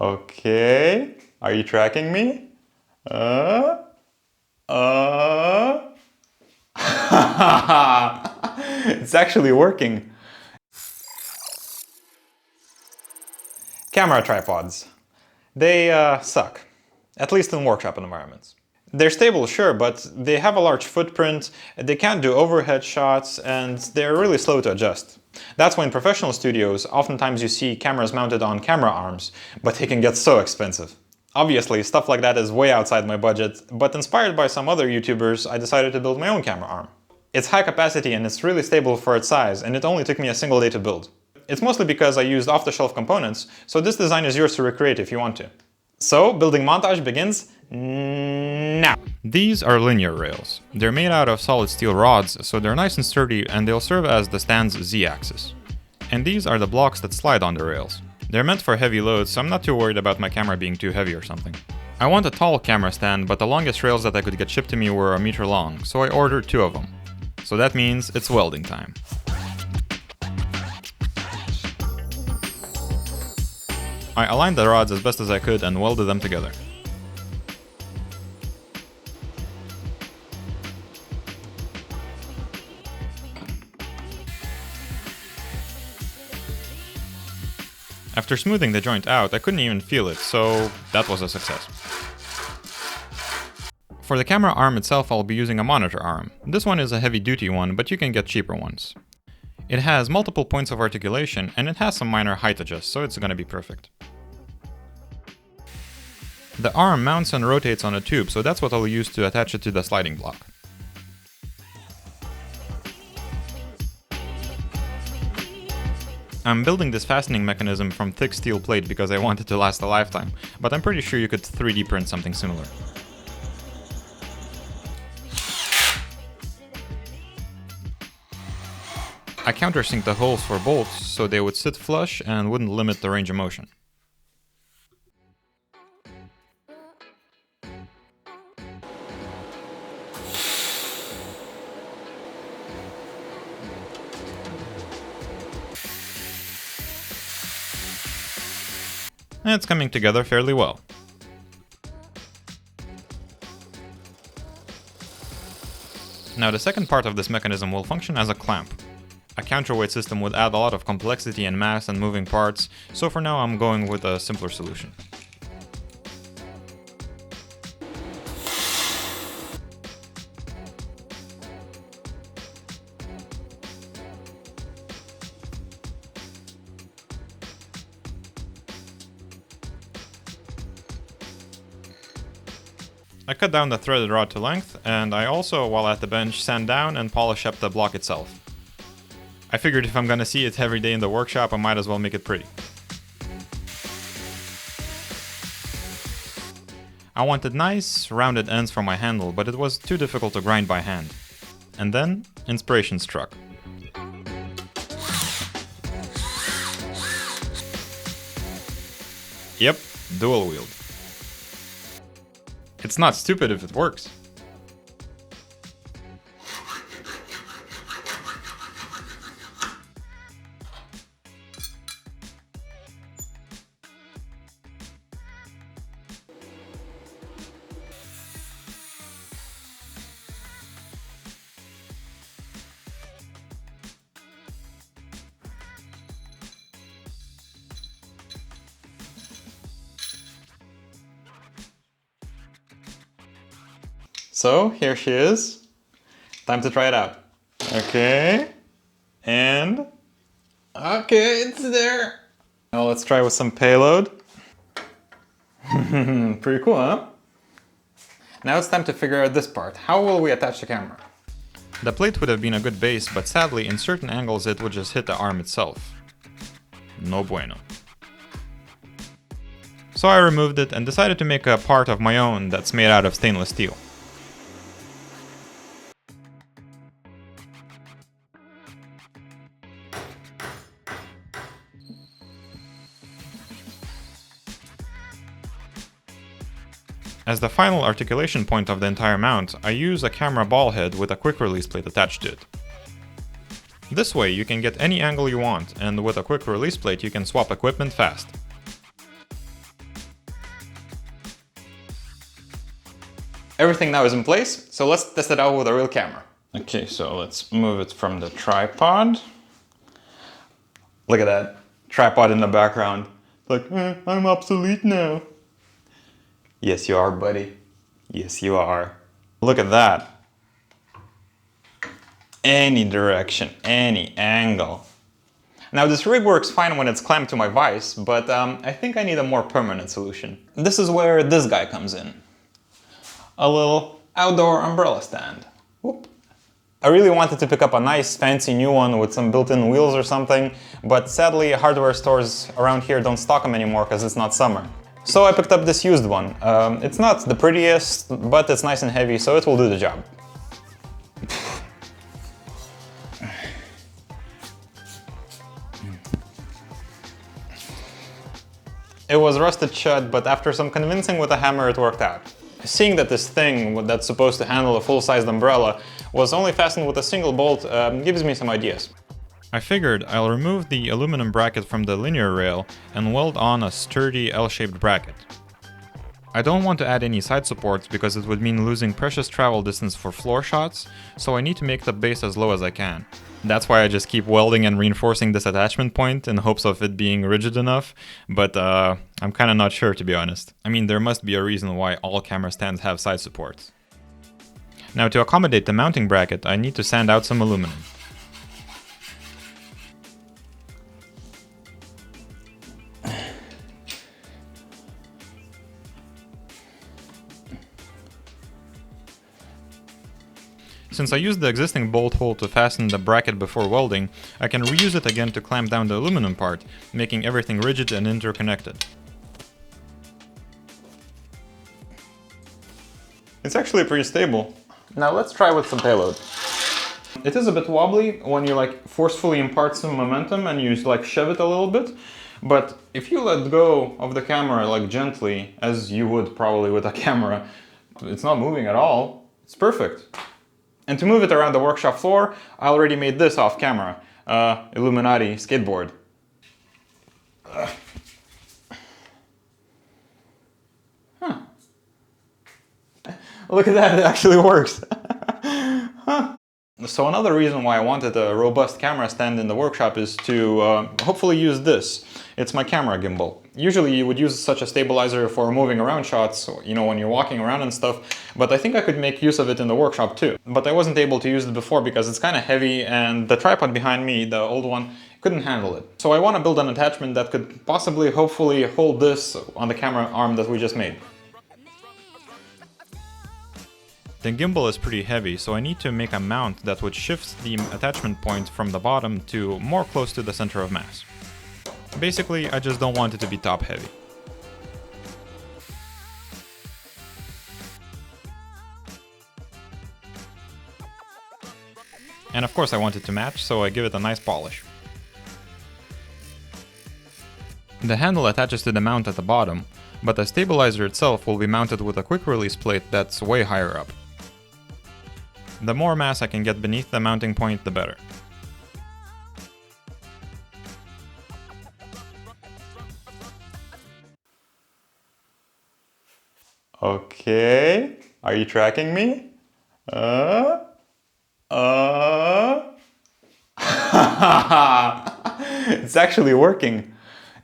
Okay, are you tracking me? It's actually working. Camera tripods. They suck, at least in workshop environments. They're stable, sure, but they have a large footprint, they can't do overhead shots, and they're really slow to adjust. That's why in professional studios, oftentimes you see cameras mounted on camera arms, but they can get so expensive. Obviously, stuff like that is way outside my budget, but inspired by some other YouTubers, I decided to build my own camera arm. It's high capacity and it's really stable for its size, and it only took me a single day to build. It's mostly because I used off-the-shelf components, so this design is yours to recreate if you want to. So, building montage begins now. These are linear rails. They're made out of solid steel rods, so they're nice and sturdy and they'll serve as the stand's Z-axis. And these are the blocks that slide on the rails. They're meant for heavy loads, so I'm not too worried about my camera being too heavy or something. I want a tall camera stand, but the longest rails that I could get shipped to me were a meter long, so I ordered 2 of them. So that means it's welding time. I aligned the rods as best as I could and welded them together. After smoothing the joint out, I couldn't even feel it, so that was a success. For the camera arm itself, I'll be using a monitor arm. This one is a heavy-duty one, but you can get cheaper ones. It has multiple points of articulation, and it has some minor height adjusts, so it's gonna be perfect. The arm mounts and rotates on a tube, so that's what I'll use to attach it to the sliding block. I'm building this fastening mechanism from thick steel plate because I want it to last a lifetime, but I'm pretty sure you could 3D print something similar. I countersinked the holes for bolts so they would sit flush and wouldn't limit the range of motion. And it's coming together fairly well. Now the second part of this mechanism will function as a clamp. A counterweight system would add a lot of complexity and mass and moving parts, so for now I'm going with a simpler solution. I cut down the threaded rod to length, and I also, while at the bench, sand down and polish up the block itself. I figured if I'm gonna see it every day in the workshop, I might as well make it pretty. I wanted nice, rounded ends for my handle, but it was too difficult to grind by hand. And then, inspiration struck. Yep, dual wield. It's not stupid if it works. So, here she is. Time to try it out. Okay. And... okay, it's there. Now let's try with some payload. Pretty cool, huh? Now it's time to figure out this part. How will we attach the camera? The plate would have been a good base, but sadly, in certain angles it would just hit the arm itself. No bueno. So I removed it and decided to make a part of my own that's made out of stainless steel. As the final articulation point of the entire mount, I use a camera ball head with a quick release plate attached to it. This way you can get any angle you want, and with a quick release plate you can swap equipment fast. Everything now is in place, so let's test it out with a real camera. Okay, so let's move it from the tripod. Look at that tripod in the background. Like, I'm obsolete now. Yes, you are, buddy. Yes, you are. Look at that. Any direction, any angle. Now this rig works fine when it's clamped to my vise, but I think I need a more permanent solution. This is where this guy comes in. A little outdoor umbrella stand. Whoop. I really wanted to pick up a nice fancy new one with some built-in wheels or something, but sadly hardware stores around here don't stock them anymore because it's not summer. So I picked up this used one. It's not the prettiest, but it's nice and heavy, so it will do the job. It was rusted shut, but after some convincing with a hammer it worked out. Seeing that this thing that's supposed to handle a full-sized umbrella was only fastened with a single bolt gives me some ideas. I figured I'll remove the aluminum bracket from the linear rail and weld on a sturdy L-shaped bracket. I don't want to add any side supports because it would mean losing precious travel distance for floor shots, so I need to make the base as low as I can. That's why I just keep welding and reinforcing this attachment point in hopes of it being rigid enough, but I'm kinda not sure, to be honest. I mean, there must be a reason why all camera stands have side supports. Now, to accommodate the mounting bracket, I need to sand out some aluminum. Since I used the existing bolt hole to fasten the bracket before welding, I can reuse it again to clamp down the aluminum part, making everything rigid and interconnected. It's actually pretty stable. Now let's try with some payload. It is a bit wobbly when you forcefully impart some momentum and you shove it a little bit, but if you let go of the camera gently, as you would probably with a camera, it's not moving at all. It's perfect. And to move it around the workshop floor, I already made this off camera. Illuminati skateboard. Huh. Look at that, it actually works. Huh. So another reason why I wanted a robust camera stand in the workshop is to hopefully use this. It's my camera gimbal. Usually you would use such a stabilizer for moving around shots, when you're walking around and stuff, but I think I could make use of it in the workshop too. But I wasn't able to use it before because it's kind of heavy and the tripod behind me, the old one, couldn't handle it. So I want to build an attachment that could possibly, hopefully, hold this on the camera arm that we just made. The gimbal is pretty heavy, so I need to make a mount that would shift the attachment point from the bottom to more close to the center of mass. Basically, I just don't want it to be top heavy. And of course I want it to match, so I give it a nice polish. The handle attaches to the mount at the bottom, but the stabilizer itself will be mounted with a quick release plate that's way higher up. The more mass I can get beneath the mounting point, the better. Okay, are you tracking me? It's actually working.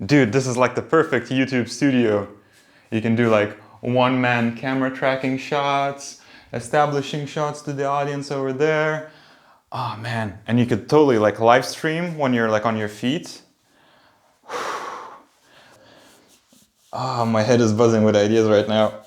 Dude, this is the perfect YouTube studio. You can do one-man camera tracking shots, establishing shots to the audience over there. Oh man, and you could totally live stream when you're on your feet. Oh, my head is buzzing with ideas right now.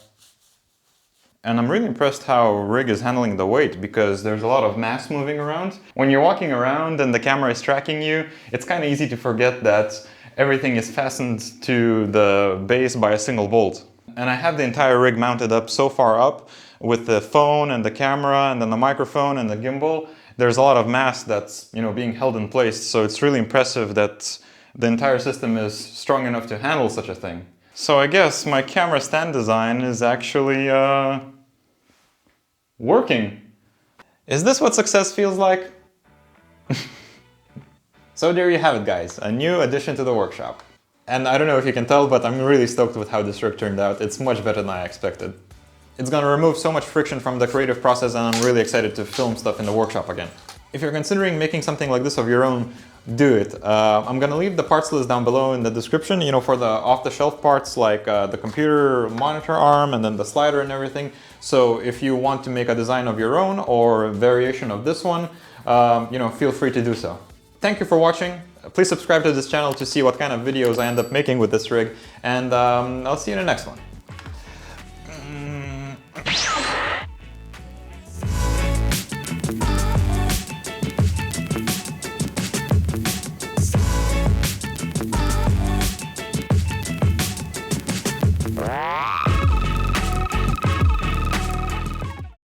And I'm really impressed how rig is handling the weight because there's a lot of mass moving around. When you're walking around and the camera is tracking you, it's kind of easy to forget that everything is fastened to the base by a single bolt. And I have the entire rig mounted up so far up with the phone and the camera and then the microphone and the gimbal. There's a lot of mass that's being held in place, so it's really impressive that the entire system is strong enough to handle such a thing. So I guess my camera stand design is actually working. Is this what success feels like? So there you have it, guys, a new addition to the workshop. And I don't know if you can tell, but I'm really stoked with how this rig turned out. It's much better than I expected. It's gonna remove so much friction from the creative process, and I'm really excited to film stuff in the workshop again. If you're considering making something like this of your own, do it. I'm gonna leave the parts list down below in the description, you know, for the off-the-shelf parts like the computer monitor arm and then the slider and everything. So if you want to make a design of your own or a variation of this one, you know, feel free to do so. Thank you for watching. Please subscribe to this channel to see what kind of videos I end up making with this rig, and I'll see you in the next one.